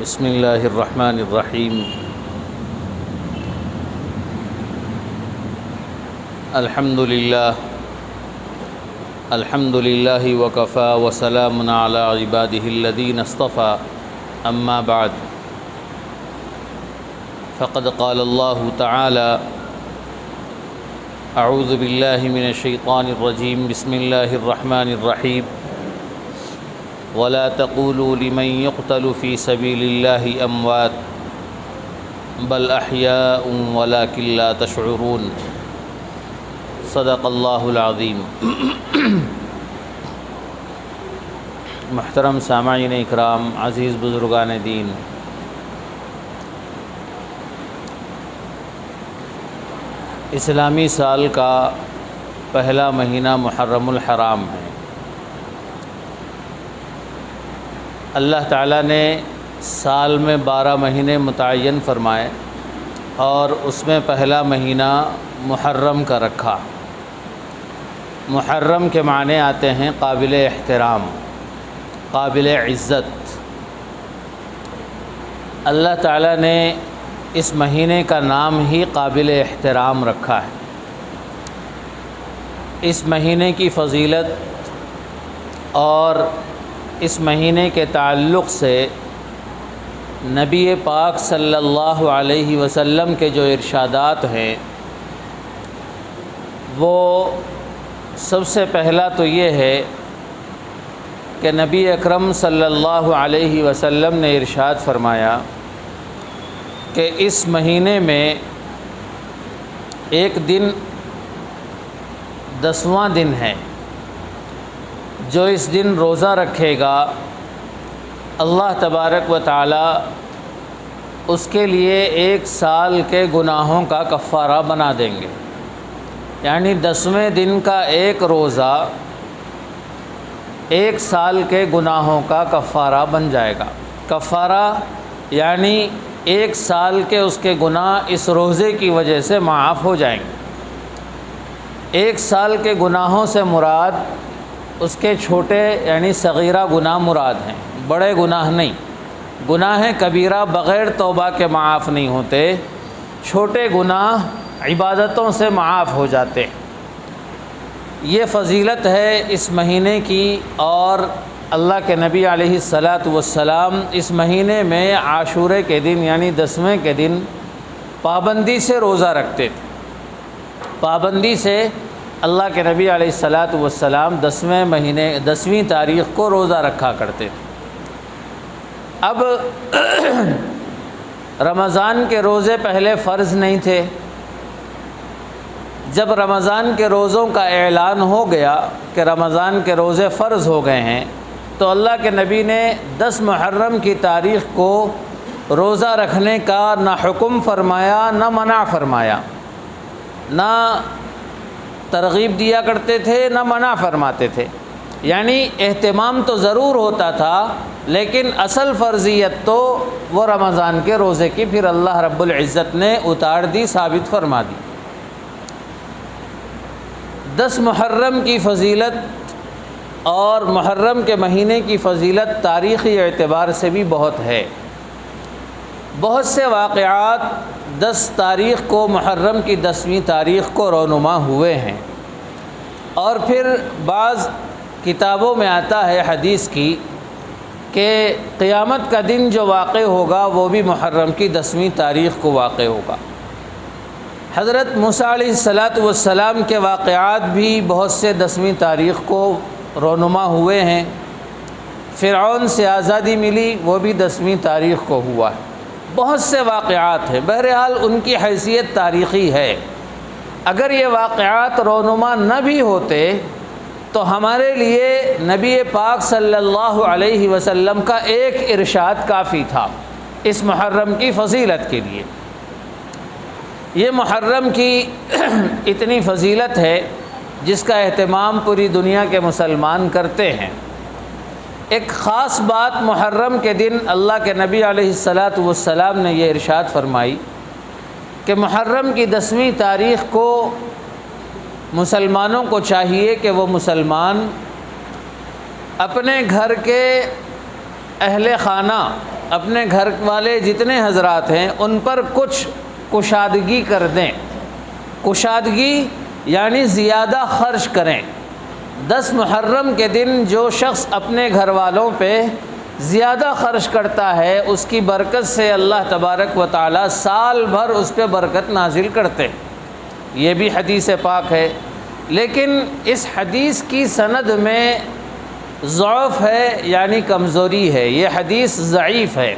بسم اللہ الرحمن الرحیم الحمد للہ وکفی وسلام علی عبادہ الذین اصطفى اما بعد فقد قال اللہ تعالی اعوذ باللہ من الشیطان الرجیم بسم اللہ الرحمن الرحیم ولا تقولوا لمن يقتل في سبيل الله اموات بل احياء ولكن لا تشعرون صدق اللہ العظیم۔ محترم سامعین اکرام، عزیز بزرگان دین، اسلامی سال کا پہلا مہینہ محرم الحرام ہے۔ اللہ تعالیٰ نے سال میں 12 مہینے متعین فرمائے اور اس میں پہلا مہینہ محرم کا رکھا۔ محرم کے معنی آتے ہیں قابل احترام، قابل عزت۔ اللہ تعالیٰ نے اس مہینے کا نام ہی قابل احترام رکھا ہے۔ اس مہینے کی فضیلت اور اس مہینے کے تعلق سے نبی پاک صلی اللہ علیہ وسلم کے جو ارشادات ہیں، وہ سب سے پہلا تو یہ ہے کہ نبی اکرم صلی اللہ علیہ وسلم نے ارشاد فرمایا کہ اس مہینے میں ایک دن 10واں دن ہے، جو اس دن روزہ رکھے گا اللہ تبارک و تعالی اس کے لیے 1 سال کے گناہوں کا کفارہ بنا دیں گے۔ یعنی 10ویں دن کا ایک روزہ 1 سال کے گناہوں کا کفارہ بن جائے گا۔ کفارہ یعنی 1 سال کے اس کے گناہ اس روزے کی وجہ سے معاف ہو جائیں گے۔ 1 سال کے گناہوں سے مراد اس کے چھوٹے یعنی صغیرہ گناہ مراد ہیں، بڑے گناہ نہیں۔ گناہ کبیرہ بغیر توبہ کے معاف نہیں ہوتے، چھوٹے گناہ عبادتوں سے معاف ہو جاتے ہیں۔ یہ فضیلت ہے اس مہینے کی، اور اللہ کے نبی علیہ السلام اس مہینے میں عاشورے کے دن یعنی 10ویں کے دن پابندی سے روزہ رکھتے تھے۔ پابندی سے اللہ کے نبی علیہ السلام 10ویں تاریخ کو روزہ رکھا کرتے تھے۔ اب رمضان کے روزے پہلے فرض نہیں تھے۔ جب رمضان کے روزوں کا اعلان ہو گیا کہ رمضان کے روزے فرض ہو گئے ہیں، تو اللہ کے نبی نے 10 محرم کی تاریخ کو روزہ رکھنے کا نہ حکم فرمایا نہ منع فرمایا، نہ ترغیب دیا کرتے تھے نہ منع فرماتے تھے۔ یعنی اہتمام تو ضرور ہوتا تھا، لیکن اصل فرضیت تو وہ رمضان کے روزے کی پھر اللہ رب العزت نے اتار دی، ثابت فرما دی۔ 10 محرم کی فضیلت اور محرم کے مہینے کی فضیلت تاریخی اعتبار سے بھی بہت ہے۔ بہت سے واقعات 10 تاریخ کو محرم کی 10ویں تاریخ کو رونما ہوئے ہیں، اور پھر بعض کتابوں میں آتا ہے حدیث کی کہ قیامت کا دن جو واقع ہوگا وہ بھی محرم کی 10ویں تاریخ کو واقع ہوگا۔ حضرت موسیٰ علیہ السلام کے واقعات بھی بہت سے 10ویں تاریخ کو رونما ہوئے ہیں۔ فرعون سے آزادی ملی، وہ بھی 10ویں تاریخ کو ہوا ہے۔ بہت سے واقعات ہیں، بہرحال ان کی حیثیت تاریخی ہے۔ اگر یہ واقعات رونما نہ بھی ہوتے تو ہمارے لیے نبی پاک صلی اللہ علیہ وسلم کا ایک ارشاد کافی تھا اس محرم کی فضیلت کے لیے۔ یہ محرم کی اتنی فضیلت ہے جس کا اہتمام پوری دنیا کے مسلمان کرتے ہیں۔ ایک خاص بات محرم کے دن اللہ کے نبی علیہ السلام نے یہ ارشاد فرمائی کہ محرم کی 10ویں تاریخ کو مسلمانوں کو چاہیے کہ وہ مسلمان اپنے گھر کے اہل خانہ اپنے گھر والے جتنے حضرات ہیں ان پر کچھ کشادگی کر دیں۔ کشادگی یعنی زیادہ خرچ کریں۔ 10 محرم کے دن جو شخص اپنے گھر والوں پہ زیادہ خرچ کرتا ہے اس کی برکت سے اللہ تبارک و تعالی سال بھر اس پہ برکت نازل کرتے۔ یہ بھی حدیث پاک ہے، لیکن اس حدیث کی سند میں ضعف ہے، یعنی کمزوری ہے، یہ حدیث ضعیف ہے،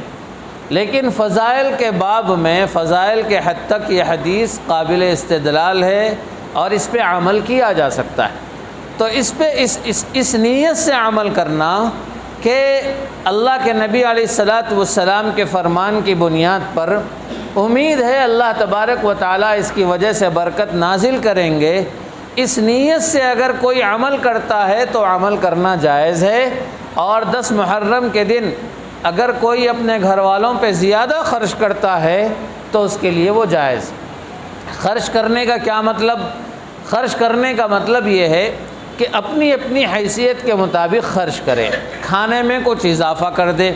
لیکن فضائل کے باب میں فضائل کے حد تک یہ حدیث قابل استدلال ہے اور اس پہ عمل کیا جا سکتا ہے۔ تو اس پہ اس نیت سے عمل کرنا کہ اللہ کے نبی علیہ السلام کے فرمان کی بنیاد پر امید ہے اللہ تبارک و تعالیٰ اس کی وجہ سے برکت نازل کریں گے، اس نیت سے اگر کوئی عمل کرتا ہے تو عمل کرنا جائز ہے۔ اور 10 محرم کے دن اگر کوئی اپنے گھر والوں پہ زیادہ خرچ کرتا ہے تو اس کے لیے وہ جائز۔ خرچ کرنے کا کیا مطلب؟ خرچ کرنے کا مطلب یہ ہے کہ اپنی اپنی حیثیت کے مطابق خرچ کرے۔ کھانے میں کچھ اضافہ کر دے،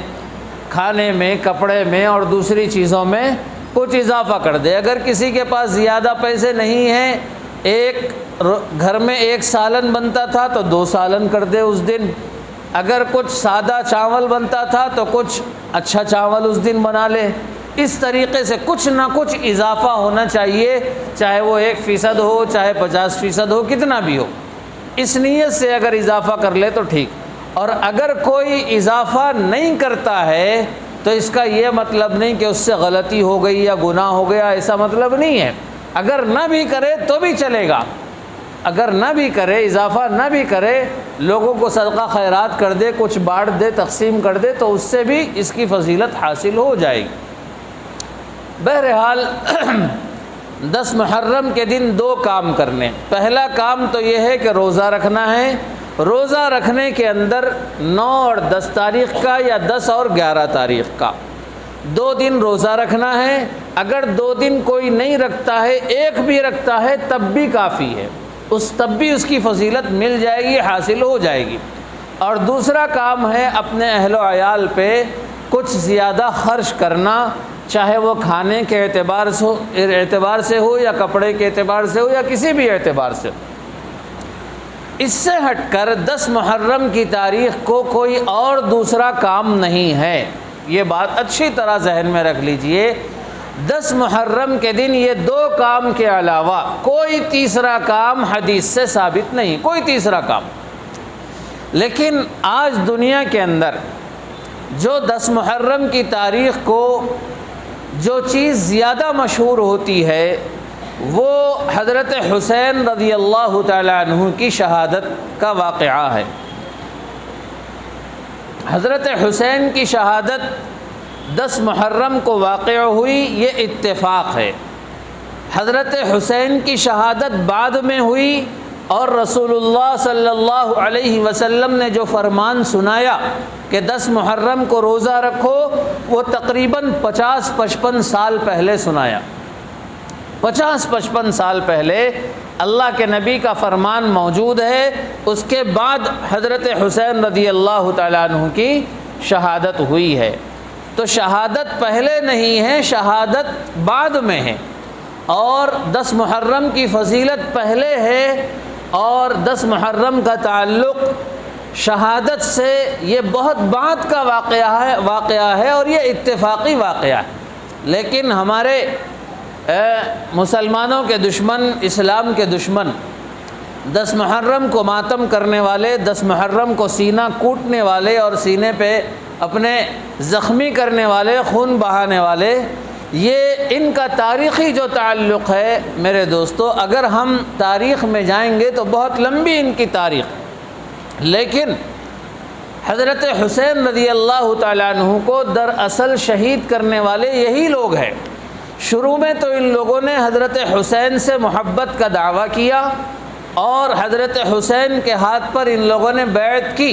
کھانے میں، کپڑے میں اور دوسری چیزوں میں کچھ اضافہ کر دے۔ اگر کسی کے پاس زیادہ پیسے نہیں ہیں، گھر میں 1 سالن بنتا تھا تو 2 سالن کر دے اس دن۔ اگر کچھ سادہ چاول بنتا تھا تو کچھ اچھا چاول اس دن بنا لے۔ اس طریقے سے کچھ نہ کچھ اضافہ ہونا چاہیے، چاہے وہ 1% ہو، چاہے 50% ہو، کتنا بھی ہو۔ اس نیت سے اگر اضافہ کر لے تو ٹھیک۔ اور اگر کوئی اضافہ نہیں کرتا ہے تو اس کا یہ مطلب نہیں کہ اس سے غلطی ہو گئی یا گناہ ہو گیا، ایسا مطلب نہیں ہے۔ اگر نہ بھی کرے تو بھی چلے گا، اگر نہ بھی کرے، اضافہ نہ بھی کرے، لوگوں کو صدقہ خیرات کر دے، کچھ بانٹ دے، تقسیم کر دے، تو اس سے بھی اس کی فضیلت حاصل ہو جائے گی۔ بہرحال 10 محرم کے دن 2 کام کرنے۔ پہلا کام تو یہ ہے کہ روزہ رکھنا ہے۔ روزہ رکھنے کے اندر 9 اور 10 تاریخ کا یا 10 اور 11 تاریخ کا 2 دن روزہ رکھنا ہے۔ اگر 2 دن کوئی نہیں رکھتا ہے، 1 بھی رکھتا ہے، تب بھی کافی ہے، تب بھی اس کی فضیلت مل جائے گی، حاصل ہو جائے گی۔ اور دوسرا کام ہے اپنے اہل و عیال پہ کچھ زیادہ خرچ کرنا، چاہے وہ کھانے کے اعتبار سے ہو یا کپڑے کے اعتبار سے ہو یا کسی بھی اعتبار سے۔ اس سے ہٹ کر 10 محرم کی تاریخ کو کوئی اور دوسرا کام نہیں ہے، یہ بات اچھی طرح ذہن میں رکھ لیجئے۔ 10 محرم کے دن یہ 2 کام کے علاوہ کوئی تیسرا کام حدیث سے ثابت نہیں، کوئی تیسرا کام۔ لیکن آج دنیا کے اندر جو 10 محرم کی تاریخ کو جو چیز زیادہ مشہور ہوتی ہے وہ حضرت حسین رضی اللہ تعالی عنہ کی شہادت کا واقعہ ہے۔ حضرت حسین کی شہادت 10 محرم کو واقع ہوئی، یہ اتفاق ہے۔ حضرت حسین کی شہادت بعد میں ہوئی اور رسول اللہ صلی اللہ علیہ وسلم نے جو فرمان سنایا کہ 10 محرم کو روزہ رکھو، وہ تقریباً 50-55 سال پہلے سنایا۔ 50-55 سال پہلے اللہ کے نبی کا فرمان موجود ہے، اس کے بعد حضرت حسین رضی اللہ تعالیٰ عنہ کی شہادت ہوئی ہے۔ تو شہادت پہلے نہیں ہے، شہادت بعد میں ہے، اور 10 محرم کی فضیلت پہلے ہے، اور 10 محرم کا تعلق شہادت سے یہ بہت بعد کا واقعہ ہے اور یہ اتفاقی واقعہ ہے۔ لیکن ہمارے مسلمانوں کے دشمن، اسلام کے دشمن 10 محرم کو ماتم کرنے والے، 10 محرم کو سینہ کوٹنے والے اور سینے پہ اپنے زخمی کرنے والے، خون بہانے والے، یہ ان کا تاریخی جو تعلق ہے میرے دوستو، اگر ہم تاریخ میں جائیں گے تو بہت لمبی ان کی تاریخ، لیکن حضرت حسین رضی اللہ تعالیٰ عنہ کو دراصل شہید کرنے والے یہی لوگ ہیں۔ شروع میں تو ان لوگوں نے حضرت حسین سے محبت کا دعویٰ کیا اور حضرت حسین کے ہاتھ پر ان لوگوں نے بیعت کی،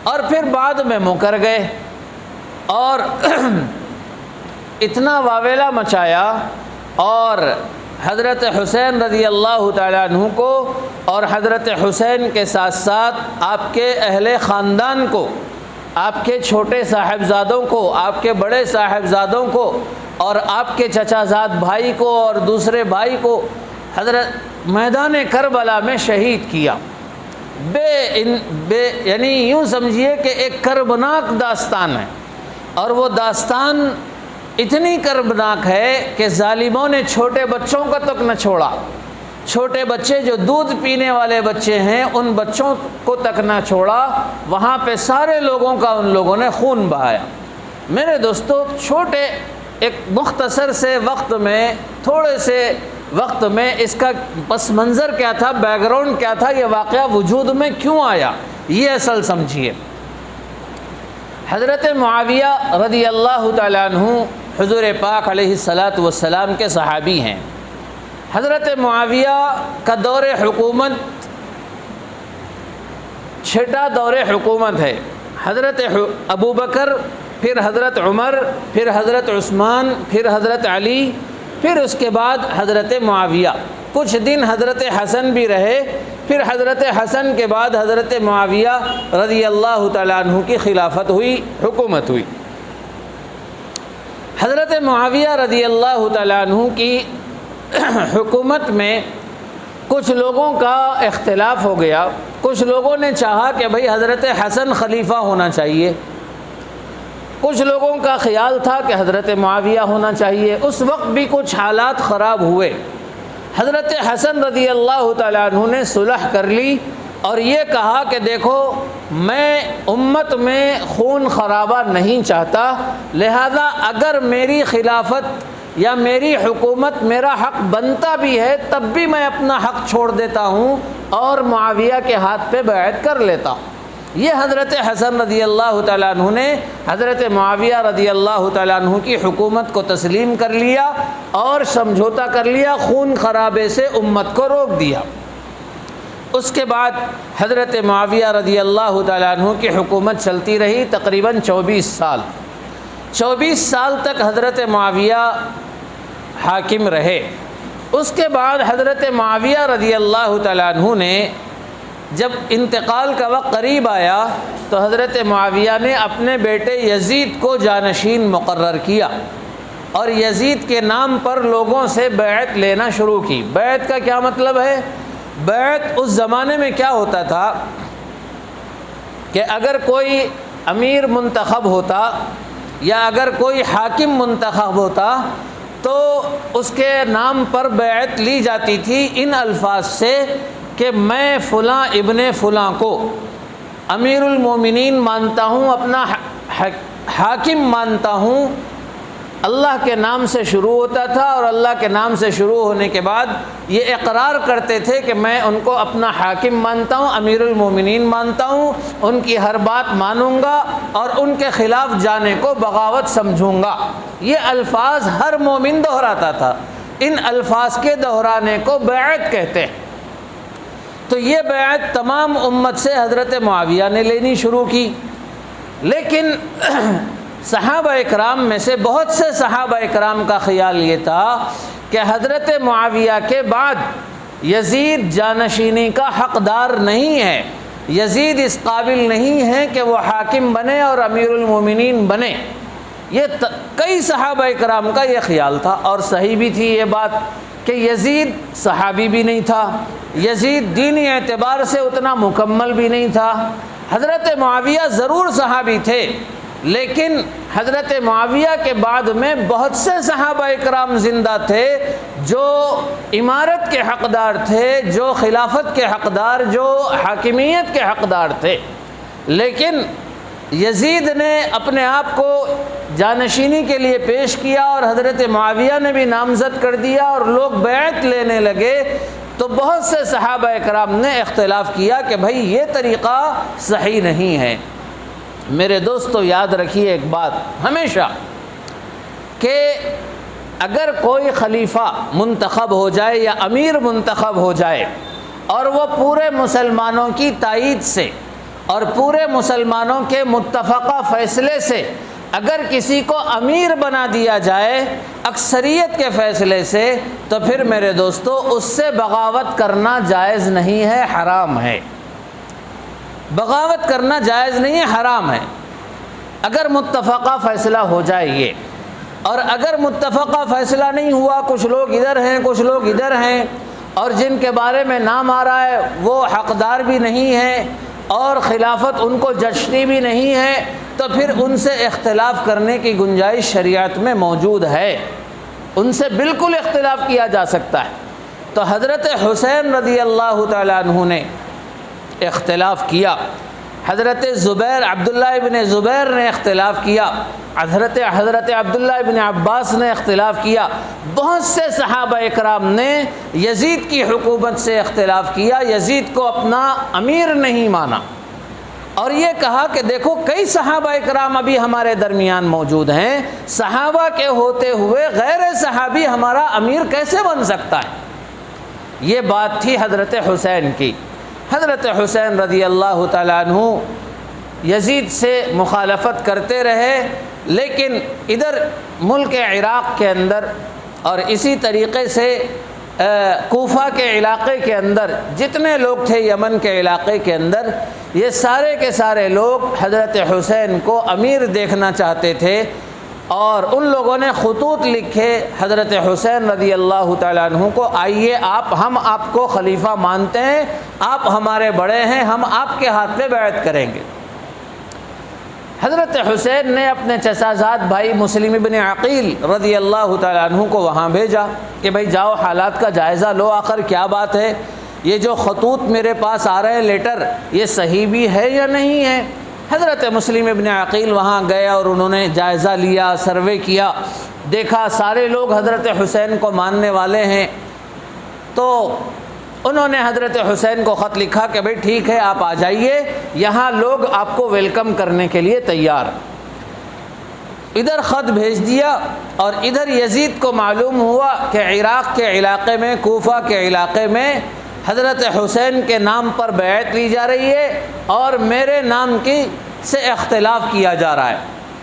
اور پھر بعد میں مکر گئے اور اتنا واویلا مچایا، اور حضرت حسین رضی اللہ تعالیٰ عنہ کو اور حضرت حسین کے ساتھ ساتھ آپ کے اہل خاندان کو آپ کے چھوٹے صاحبزادوں کو، آپ کے بڑے صاحبزادوں کو اور آپ کے چچا زاد بھائی کو اور دوسرے بھائی کو حضرت میدان کربلا میں شہید کیا۔ یعنی یوں سمجھیے کہ ایک کربناک داستان ہے، اور وہ داستان اتنی کربناک ہے کہ ظالموں نے چھوٹے بچوں کا تک نہ چھوڑا، چھوٹے بچے جو دودھ پینے والے بچے ہیں ان بچوں کو تک نہ چھوڑا، وہاں پہ سارے لوگوں کا ان لوگوں نے خون بہایا۔ میرے دوستو، چھوٹے ایک مختصر سے وقت میں، تھوڑے سے وقت میں اس کا پس منظر کیا تھا، بیک گراؤنڈ کیا تھا، یہ واقعہ وجود میں کیوں آیا، یہ اصل سمجھیے۔ حضرت معاویہ رضی اللہ تعالیٰ عنہ حضور پاک علیہ السلام کے صحابی ہیں۔ حضرت معاویہ کا دور حکومت چھٹا دور حکومت ہے۔ حضرت ابو بکر، پھر حضرت عمر، پھر حضرت عثمان، پھر حضرت علی، پھر اس کے بعد حضرت معاویہ۔ کچھ دن حضرت حسن بھی رہے، پھر حضرت حسن کے بعد حضرت معاویہ رضی اللہ تعالیٰ عنہ کی خلافت ہوئی، حکومت ہوئی۔ حضرت معاویہ رضی اللہ تعالیٰ عنہ کی حکومت میں کچھ لوگوں کا اختلاف ہو گیا۔ کچھ لوگوں نے چاہا کہ بھئی حضرت حسن خلیفہ ہونا چاہیے، کچھ لوگوں کا خیال تھا کہ حضرت معاویہ ہونا چاہیے۔ اس وقت بھی کچھ حالات خراب ہوئے۔ حضرت حسن رضی اللہ تعالیٰ عنہ نے صلح کر لی اور یہ کہا کہ دیکھو، میں امت میں خون خرابہ نہیں چاہتا، لہذا اگر میری خلافت یا میری حکومت میرا حق بنتا بھی ہے تب بھی میں اپنا حق چھوڑ دیتا ہوں اور معاویہ کے ہاتھ پہ بیعت کر لیتا ہوں۔ یہ حضرت حسن رضی اللہ تعالیٰ عنہ نے حضرت معاویہ رضی اللہ تعالیٰ عنہ کی حکومت کو تسلیم کر لیا اور سمجھوتا کر لیا، خون خرابے سے امت کو روک دیا۔ اس کے بعد حضرت معاویہ رضی اللہ تعالیٰ عنہ کی حکومت چلتی رہی تقریباً 24 سال۔ 24 سال تک حضرت معاویہ حاکم رہے۔ اس کے بعد حضرت معاویہ رضی اللہ تعالیٰ عنہ نے جب انتقال کا وقت قریب آیا تو حضرت معاویہ نے اپنے بیٹے یزید کو جانشین مقرر کیا اور یزید کے نام پر لوگوں سے بیعت لینا شروع کی۔ بیعت کا کیا مطلب ہے؟ بیعت اس زمانے میں کیا ہوتا تھا کہ اگر کوئی امیر منتخب ہوتا یا اگر کوئی حاکم منتخب ہوتا تو اس کے نام پر بیعت لی جاتی تھی ان الفاظ سے کہ میں فلاں ابن فلاں کو امیر المومنین مانتا ہوں، اپنا حاکم مانتا ہوں۔ اللہ کے نام سے شروع ہوتا تھا اور اللہ کے نام سے شروع ہونے کے بعد یہ اقرار کرتے تھے کہ میں ان کو اپنا حاکم مانتا ہوں، امیر المومنین مانتا ہوں، ان کی ہر بات مانوں گا اور ان کے خلاف جانے کو بغاوت سمجھوں گا۔ یہ الفاظ ہر مومن دہراتا تھا۔ ان الفاظ کے دہرانے کو بیعت کہتے ہیں۔ تو یہ بیعت تمام امت سے حضرت معاویہ نے لینی شروع کی، لیکن صحابہ اکرام میں سے بہت سے صحابہ اکرام کا خیال یہ تھا کہ حضرت معاویہ کے بعد یزید جانشینی کا حقدار نہیں ہے، یزید اس قابل نہیں ہے کہ وہ حاکم بنے اور امیر المومنین بنے۔ یہ کئی صحابہ اکرام کا یہ خیال تھا، اور صحیح بھی تھی یہ بات کہ یزید صحابی بھی نہیں تھا، یزید دینی اعتبار سے اتنا مکمل بھی نہیں تھا۔ حضرت معاویہ ضرور صحابی تھے، لیکن حضرت معاویہ کے بعد میں بہت سے صحابہ اکرام زندہ تھے جو امارت کے حقدار تھے، جو خلافت کے حقدار، جو حاکمیت کے حقدار تھے، لیکن یزید نے اپنے آپ کو جانشینی کے لیے پیش کیا اور حضرت معاویہ نے بھی نامزد کر دیا اور لوگ بیعت لینے لگے، تو بہت سے صحابہ اکرام نے اختلاف کیا کہ بھائی یہ طریقہ صحیح نہیں ہے۔ میرے دوستو یاد رکھیے ایک بات ہمیشہ کہ اگر کوئی خلیفہ منتخب ہو جائے یا امیر منتخب ہو جائے اور وہ پورے مسلمانوں کی تائید سے اور پورے مسلمانوں کے متفقہ فیصلے سے اگر کسی کو امیر بنا دیا جائے اکثریت کے فیصلے سے، تو پھر میرے دوستو اس سے بغاوت کرنا جائز نہیں ہے، حرام ہے۔ بغاوت کرنا جائز نہیں ہے، حرام ہے۔ اگر متفقہ فیصلہ ہو جائے یہ، اور اگر متفقہ فیصلہ نہیں ہوا، کچھ لوگ ادھر ہیں کچھ لوگ ادھر ہیں، اور جن کے بارے میں نام آ رہا ہے وہ حقدار بھی نہیں ہیں اور خلافت ان کو جچتی بھی نہیں ہے، تو پھر ان سے اختلاف کرنے کی گنجائش شریعت میں موجود ہے، ان سے بالکل اختلاف کیا جا سکتا ہے۔ تو حضرت حسین رضی اللہ تعالیٰ عنہ نے اختلاف کیا، حضرت زبیر عبداللہ ابن زبیر نے اختلاف کیا، حضرت عبداللہ ابن عباس نے اختلاف کیا، بہت سے صحابہ اکرام نے یزید کی حکومت سے اختلاف کیا، یزید کو اپنا امیر نہیں مانا، اور یہ کہا کہ دیکھو کئی صحابہ اکرام ابھی ہمارے درمیان موجود ہیں، صحابہ کے ہوتے ہوئے غیر صحابی ہمارا امیر کیسے بن سکتا ہے؟ یہ بات تھی حضرت حسین کی۔ حضرت حسین رضی اللہ تعالیٰ عنہ یزید سے مخالفت کرتے رہے، لیکن ادھر ملک عراق کے اندر اور اسی طریقے سے کوفہ کے علاقے کے اندر جتنے لوگ تھے یمن کے علاقے کے اندر، یہ سارے کے سارے لوگ حضرت حسین کو امیر دیکھنا چاہتے تھے، اور ان لوگوں نے خطوط لکھے حضرت حسین رضی اللہ تعالیٰ عنہ کو، آئیے ہم آپ کو خلیفہ مانتے ہیں، آپ ہمارے بڑے ہیں، ہم آپ کے ہاتھ پہ بیعت کریں گے۔ حضرت حسین نے اپنے چچا زاد بھائی مسلم ابن عقیل رضی اللہ تعالیٰ عنہ کو وہاں بھیجا کہ بھائی جاؤ حالات کا جائزہ لو، آخر کیا بات ہے، یہ جو خطوط میرے پاس آ رہے ہیں لیٹر، یہ صحیح بھی ہے یا نہیں ہے؟ حضرت مسلم ابن عقیل وہاں گئے اور انہوں نے جائزہ لیا، سروے کیا، دیکھا سارے لوگ حضرت حسین کو ماننے والے ہیں، تو انہوں نے حضرت حسین کو خط لکھا کہ بھئی ٹھیک ہے آپ آ جائیے، یہاں لوگ آپ کو ویلکم کرنے کے لیے تیار۔ ادھر خط بھیج دیا، اور ادھر یزید کو معلوم ہوا کہ عراق کے علاقے میں، کوفہ کے علاقے میں حضرت حسین کے نام پر بیعت لی جا رہی ہے اور میرے نام کی سے اختلاف کیا جا رہا ہے۔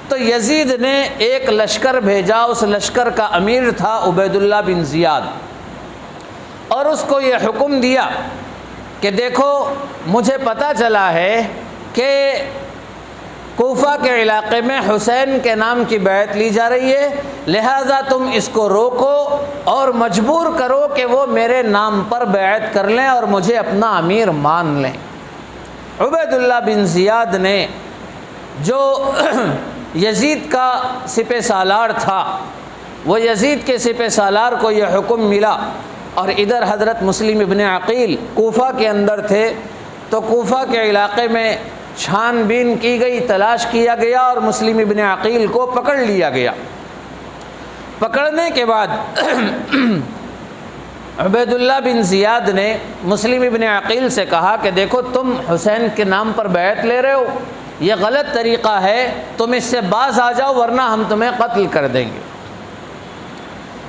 تو یزید نے ایک لشکر بھیجا، اس لشکر کا امیر تھا عبید اللہ بن زیاد، اور اس کو یہ حکم دیا کہ دیکھو مجھے پتہ چلا ہے کہ کوفہ کے علاقے میں حسین کے نام کی بیعت لی جا رہی ہے، لہذا تم اس کو روکو اور مجبور کرو کہ وہ میرے نام پر بیعت کر لیں اور مجھے اپنا امیر مان لیں۔ عبید اللہ بن زیاد نے جو یزید کا سپہ سالار تھا، وہ یزید کے سپہ سالار کو یہ حکم ملا، اور ادھر حضرت مسلم ابن عقیل کوفہ کے اندر تھے، تو کوفہ کے علاقے میں چھان بین کی گئی، تلاش کیا گیا اور مسلم ابن عقیل کو پکڑ لیا گیا۔ پکڑنے کے بعد عبید اللہ بن زیاد نے مسلم ابن عقیل سے کہا کہ دیکھو تم حسین کے نام پر بیعت لے رہے ہو، یہ غلط طریقہ ہے، تم اس سے باز آ جاؤ ورنہ ہم تمہیں قتل کر دیں گے۔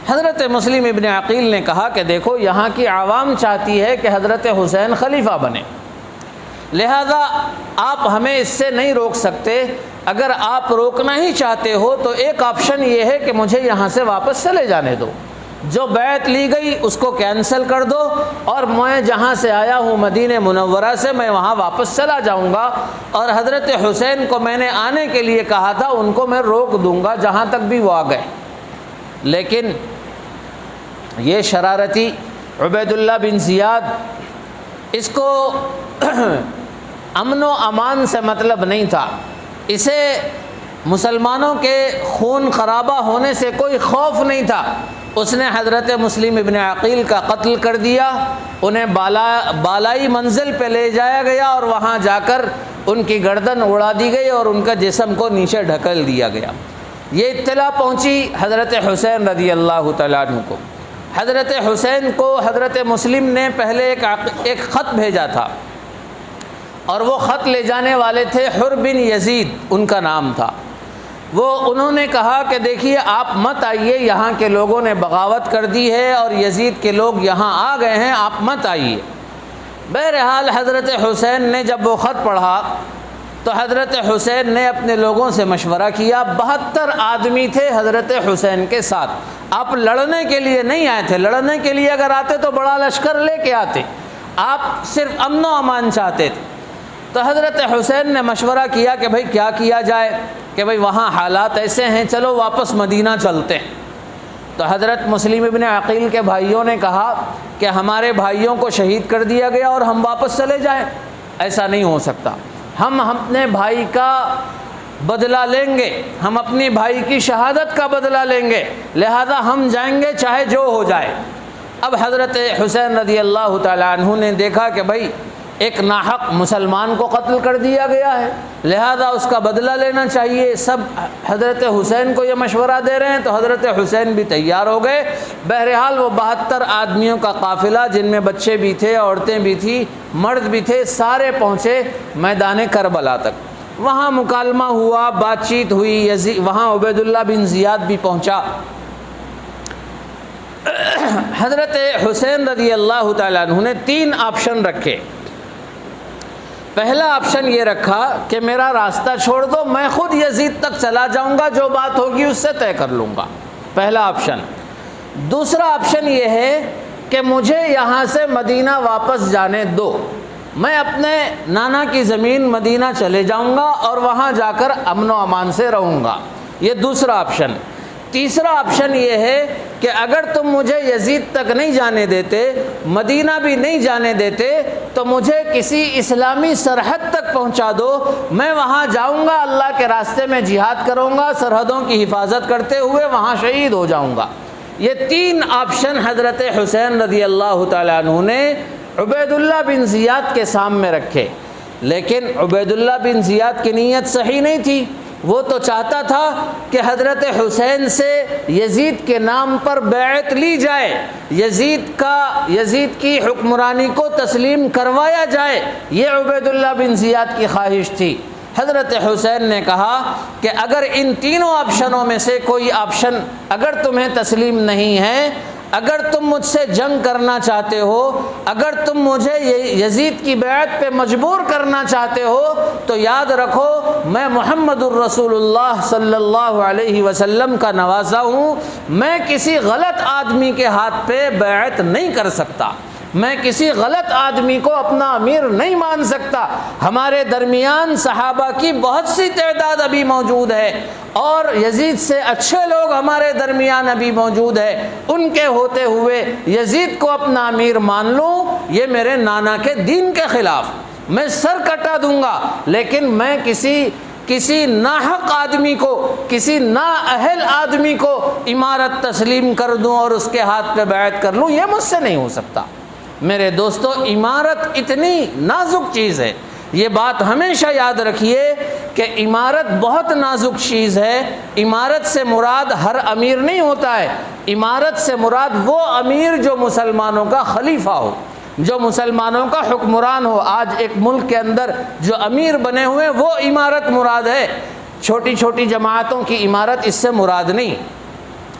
حضرت مسلم ابن عقیل نے کہا کہ دیکھو یہاں کی عوام چاہتی ہے کہ حضرت حسین خلیفہ بنے، لہذا آپ ہمیں اس سے نہیں روک سکتے، اگر آپ روکنا ہی چاہتے ہو تو ایک آپشن یہ ہے کہ مجھے یہاں سے واپس چلے جانے دو، جو بیعت لی گئی اس کو کینسل کر دو، اور میں جہاں سے آیا ہوں مدینہ منورہ سے میں وہاں واپس چلا جاؤں گا، اور حضرت حسین کو میں نے آنے کے لیے کہا تھا ان کو میں روک دوں گا جہاں تک بھی وہ آ گئے۔ لیکن یہ شرارتی عبید اللہ بن زیاد، اس کو امن و امان سے مطلب نہیں تھا، اسے مسلمانوں کے خون خرابہ ہونے سے کوئی خوف نہیں تھا، اس نے حضرت مسلم ابن عقیل کا قتل کر دیا، انہیں بالائی منزل پہ لے جایا گیا اور وہاں جا کر ان کی گردن اڑا دی گئی اور ان کا جسم کو نیچے ڈھکیل دیا گیا۔ یہ اطلاع پہنچی حضرت حسین رضی اللہ تعالیٰ عنہ کو۔ حضرت حسین کو حضرت مسلم نے پہلے ایک خط بھیجا تھا، اور وہ خط لے جانے والے تھے حر بن یزید ان کا نام تھا۔ انہوں نے کہا کہ دیکھیے آپ مت آئیے، یہاں کے لوگوں نے بغاوت کر دی ہے اور یزید کے لوگ یہاں آ گئے ہیں، آپ مت آئیے۔ بہرحال حضرت حسین نے جب وہ خط پڑھا تو حضرت حسین نے اپنے لوگوں سے مشورہ کیا، 72 آدمی تھے حضرت حسین کے ساتھ، آپ لڑنے کے لیے نہیں آئے تھے، لڑنے کے لیے اگر آتے تو بڑا لشکر لے کے آتے، آپ صرف امن و امان چاہتے تھے۔ تو حضرت حسین نے مشورہ کیا کہ بھئی کیا کیا جائے، کہ بھئی وہاں حالات ایسے ہیں، چلو واپس مدینہ چلتے ہیں۔ تو حضرت مسلم ابن عقیل کے بھائیوں نے کہا کہ ہمارے بھائیوں کو شہید کر دیا گیا اور ہم واپس چلے جائیں، ایسا نہیں ہو سکتا، ہم اپنے بھائی کا بدلہ لیں گے، ہم اپنی بھائی کی شہادت کا بدلہ لیں گے، لہذا ہم جائیں گے چاہے جو ہو جائے۔ اب حضرت حسین رضی اللہ تعالیٰ عنہ نے دیکھا کہ بھائی ایک ناحق مسلمان کو قتل کر دیا گیا ہے، لہذا اس کا بدلہ لینا چاہیے۔ سب حضرت حسین کو یہ مشورہ دے رہے ہیں تو حضرت حسین بھی تیار ہو گئے۔ بہرحال وہ 72 آدمیوں کا قافلہ، جن میں بچے بھی تھے، عورتیں بھی تھیں، مرد بھی تھے، سارے پہنچے میدان کربلا تک۔ وہاں مکالمہ ہوا، بات چیت ہوئی، وہاں عبید اللہ بن زیاد بھی پہنچا۔ حضرت حسین رضی اللہ تعالیٰ عنہ نے 3 آپشن رکھے۔ پہلا آپشن یہ رکھا کہ میرا راستہ چھوڑ دو، میں خود یزید تک چلا جاؤں گا، جو بات ہوگی اس سے طے کر لوں گا، پہلا آپشن۔ دوسرا آپشن یہ ہے کہ مجھے یہاں سے مدینہ واپس جانے دو، میں اپنے نانا کی زمین مدینہ چلے جاؤں گا اور وہاں جا کر امن و امان سے رہوں گا، یہ دوسرا آپشن۔ تیسرا آپشن یہ ہے کہ اگر تم مجھے یزید تک نہیں جانے دیتے، مدینہ بھی نہیں جانے دیتے، تو مجھے کسی اسلامی سرحد تک پہنچا دو، میں وہاں جاؤں گا، اللہ کے راستے میں جہاد کروں گا، سرحدوں کی حفاظت کرتے ہوئے وہاں شہید ہو جاؤں گا۔ یہ 3 آپشن حضرت حسین رضی اللہ تعالیٰ عنہ نے عبید اللہ بن زیاد کے سامنے رکھے، لیکن عبید اللہ بن زیاد کی نیت صحیح نہیں تھی۔ وہ تو چاہتا تھا کہ حضرت حسین سے یزید کے نام پر بیعت لی جائے، یزید کی حکمرانی کو تسلیم کروایا جائے، یہ عبید اللہ بن زیاد کی خواہش تھی۔ حضرت حسین نے کہا کہ اگر ان تینوں آپشنوں میں سے کوئی آپشن اگر تمہیں تسلیم نہیں ہے، اگر تم مجھ سے جنگ کرنا چاہتے ہو، اگر تم مجھے یزید کی بیعت پہ مجبور کرنا چاہتے ہو، تو یاد رکھو میں محمد الرسول اللہ صلی اللہ علیہ وسلم کا نوازا ہوں، میں کسی غلط آدمی کے ہاتھ پہ بیعت نہیں کر سکتا، میں کسی غلط آدمی کو اپنا امیر نہیں مان سکتا۔ ہمارے درمیان صحابہ کی بہت سی تعداد ابھی موجود ہے اور یزید سے اچھے لوگ ہمارے درمیان ابھی موجود ہے، ان کے ہوتے ہوئے یزید کو اپنا امیر مان لوں، یہ میرے نانا کے دین کے خلاف، میں سر کٹا دوں گا، لیکن میں کسی ناحق آدمی کو، کسی نااہل آدمی کو امارت تسلیم کر دوں اور اس کے ہاتھ پہ بیعت کر لوں، یہ مجھ سے نہیں ہو سکتا۔ میرے دوستو، امارت اتنی نازک چیز ہے، یہ بات ہمیشہ یاد رکھیے کہ امارت بہت نازک چیز ہے۔ امارت سے مراد ہر امیر نہیں ہوتا ہے، امارت سے مراد وہ امیر جو مسلمانوں کا خلیفہ ہو، جو مسلمانوں کا حکمران ہو۔ آج ایک ملک کے اندر جو امیر بنے ہوئے وہ امارت مراد ہے، چھوٹی چھوٹی جماعتوں کی امارت اس سے مراد نہیں۔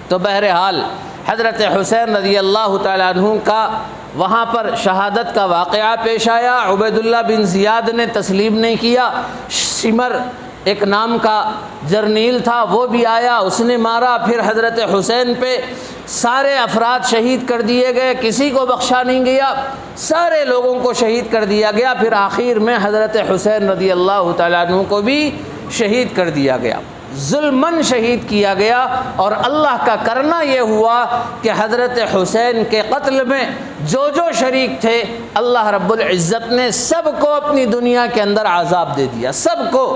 تو بہرحال حضرت حسین رضی اللہ تعالیٰ عنہ کا وہاں پر شہادت کا واقعہ پیش آیا۔ عبید اللہ بن زیاد نے تسلیم نہیں کیا، شمر ایک نام کا جرنیل تھا وہ بھی آیا، اس نے مارا۔ پھر حضرت حسین پہ سارے افراد شہید کر دیے گئے، کسی کو بخشا نہیں گیا، سارے لوگوں کو شہید کر دیا گیا۔ پھر آخر میں حضرت حسین رضی اللہ تعالیٰ عنہ کو بھی شہید کر دیا گیا، ظلماً شہید کیا گیا۔ اور اللہ کا کرنا یہ ہوا کہ حضرت حسین کے قتل میں جو شریک تھے، اللہ رب العزت نے سب کو اپنی دنیا کے اندر عذاب دے دیا، سب کو۔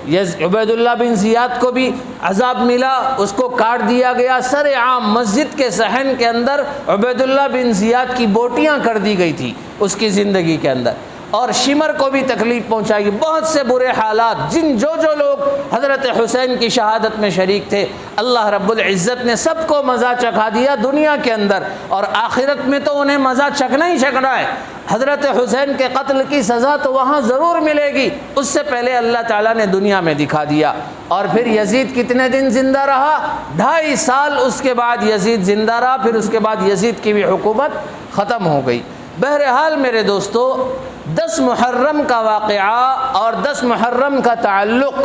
عبید اللہ بن زیاد کو بھی عذاب ملا، اس کو کاٹ دیا گیا، سر عام مسجد کے صحن کے اندر عبید اللہ بن زیاد کی بوٹیاں کر دی گئی تھی اس کی زندگی کے اندر، اور شمر کو بھی تکلیف پہنچائی، بہت سے برے حالات۔ جو لوگ حضرت حسین کی شہادت میں شریک تھے، اللہ رب العزت نے سب کو مزہ چکھا دیا دنیا کے اندر، اور آخرت میں تو انہیں مزہ چکھنا ہی چکھنا ہے۔ حضرت حسین کے قتل کی سزا تو وہاں ضرور ملے گی، اس سے پہلے اللہ تعالیٰ نے دنیا میں دکھا دیا۔ اور پھر یزید کتنے دن زندہ رہا؟ 2.5 سال اس کے بعد یزید زندہ رہا، پھر اس کے بعد یزید کی بھی حکومت ختم ہو گئی۔ بہرحال میرے دوستو، 10 محرم کا واقعہ اور 10 محرم کا تعلق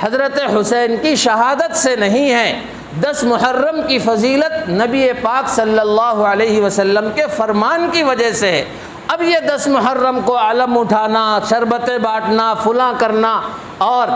حضرت حسین کی شہادت سے نہیں ہے۔ 10 محرم کی فضیلت نبی پاک صلی اللہ علیہ وسلم کے فرمان کی وجہ سے ہے۔ اب یہ 10 محرم کو علم اٹھانا، شربتیں بانٹنا، فلاں کرنا اور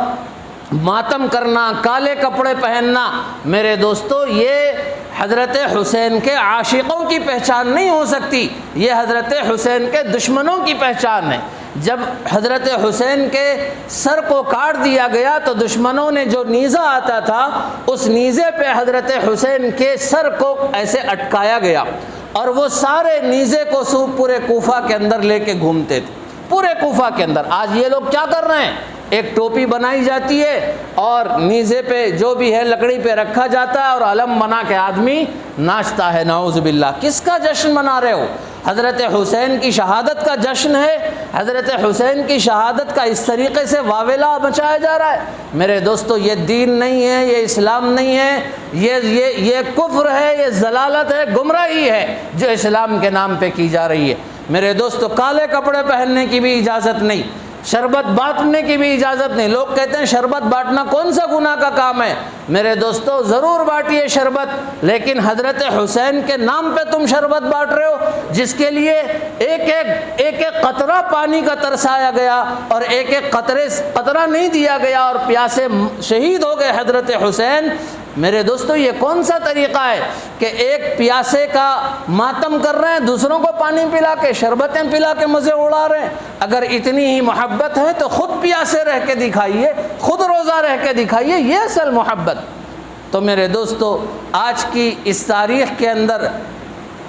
ماتم کرنا، کالے کپڑے پہننا، میرے دوستو یہ حضرت حسین کے عاشقوں کی پہچان نہیں ہو سکتی، یہ حضرت حسین کے دشمنوں کی پہچان ہے۔ جب حضرت حسین کے سر کو کاٹ دیا گیا تو دشمنوں نے جو نیزہ آتا تھا اس نیزے پہ حضرت حسین کے سر کو ایسے اٹکایا گیا، اور وہ سارے نیزے کو پورے کوفہ کے اندر لے کے گھومتے تھے، پورے کوفہ کے اندر۔ آج یہ لوگ کیا کر رہے ہیں؟ ایک ٹوپی بنائی جاتی ہے اور نیزے پہ جو بھی ہے لکڑی پہ رکھا جاتا ہے اور علم بنا کے آدمی ناچتا ہے، نعوذ باللہ۔ کس کا جشن منا رہے ہو؟ حضرت حسین کی شہادت کا جشن ہے۔ حضرت حسین کی شہادت کا اس طریقے سے واویلا مچایا جا رہا ہے۔ میرے دوستو یہ دین نہیں ہے، یہ اسلام نہیں ہے، یہ کفر ہے، یہ ضلالت ہے، گمراہی ہے جو اسلام کے نام پہ کی جا رہی ہے۔ میرے دوستو کالے کپڑے پہننے کی بھی اجازت نہیں، شربت بانٹنے کی بھی اجازت نہیں۔ لوگ کہتے ہیں شربت بانٹنا کون سا گناہ کا کام ہے؟ میرے دوستو ضرور بانٹیے شربت، لیکن حضرت حسین کے نام پہ تم شربت بانٹ رہے ہو، جس کے لیے ایک قطرہ پانی کا ترسایا گیا اور ایک قطرہ نہیں دیا گیا اور پیاسے شہید ہو گئے حضرت حسین۔ میرے دوستو یہ کون سا طریقہ ہے کہ ایک پیاسے کا ماتم کر رہے ہیں، دوسروں کو پانی پلا کے، شربتیں پلا کے مزے اڑا رہے ہیں؟ اگر اتنی ہی محبت ہے تو خود پیاسے رہ کے دکھائیے، خود روزہ رہ کے دکھائیے، یہ اصل محبت۔ تو میرے دوستو آج کی اس تاریخ کے اندر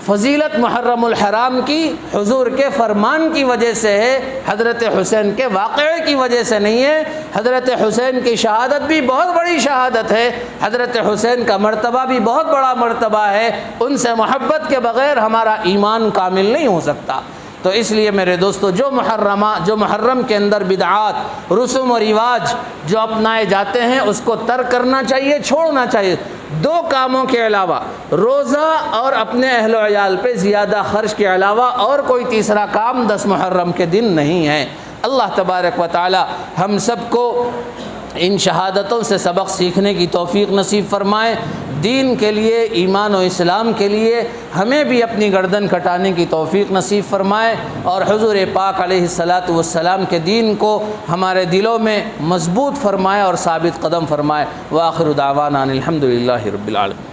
فضیلت محرم الحرام کی حضور کے فرمان کی وجہ سے ہے، حضرت حسین کے واقعے کی وجہ سے نہیں ہے۔ حضرت حسین کی شہادت بھی بہت بڑی شہادت ہے، حضرت حسین کا مرتبہ بھی بہت بڑا مرتبہ ہے، ان سے محبت کے بغیر ہمارا ایمان کامل نہیں ہو سکتا۔ تو اس لیے میرے دوستو جو محرم کے اندر بدعات، رسوم و رواج جو اپنائے جاتے ہیں اس کو ترک کرنا چاہیے، چھوڑنا چاہیے۔ 2 کاموں کے علاوہ، روزہ اور اپنے اہل و عیال پہ زیادہ خرچ کے علاوہ اور کوئی تیسرا کام 10 محرم کے دن نہیں ہے۔ اللہ تبارک و تعالی ہم سب کو ان شہادتوں سے سبق سیکھنے کی توفیق نصیب فرمائے، دین کے لیے، ایمان و اسلام کے لیے ہمیں بھی اپنی گردن کٹانے کی توفیق نصیب فرمائے، اور حضور پاک علیہ الصلاۃ والسلام کے دین کو ہمارے دلوں میں مضبوط فرمائے اور ثابت قدم فرمائے۔ وآخر دعوانا الحمد للہ رب العالمین۔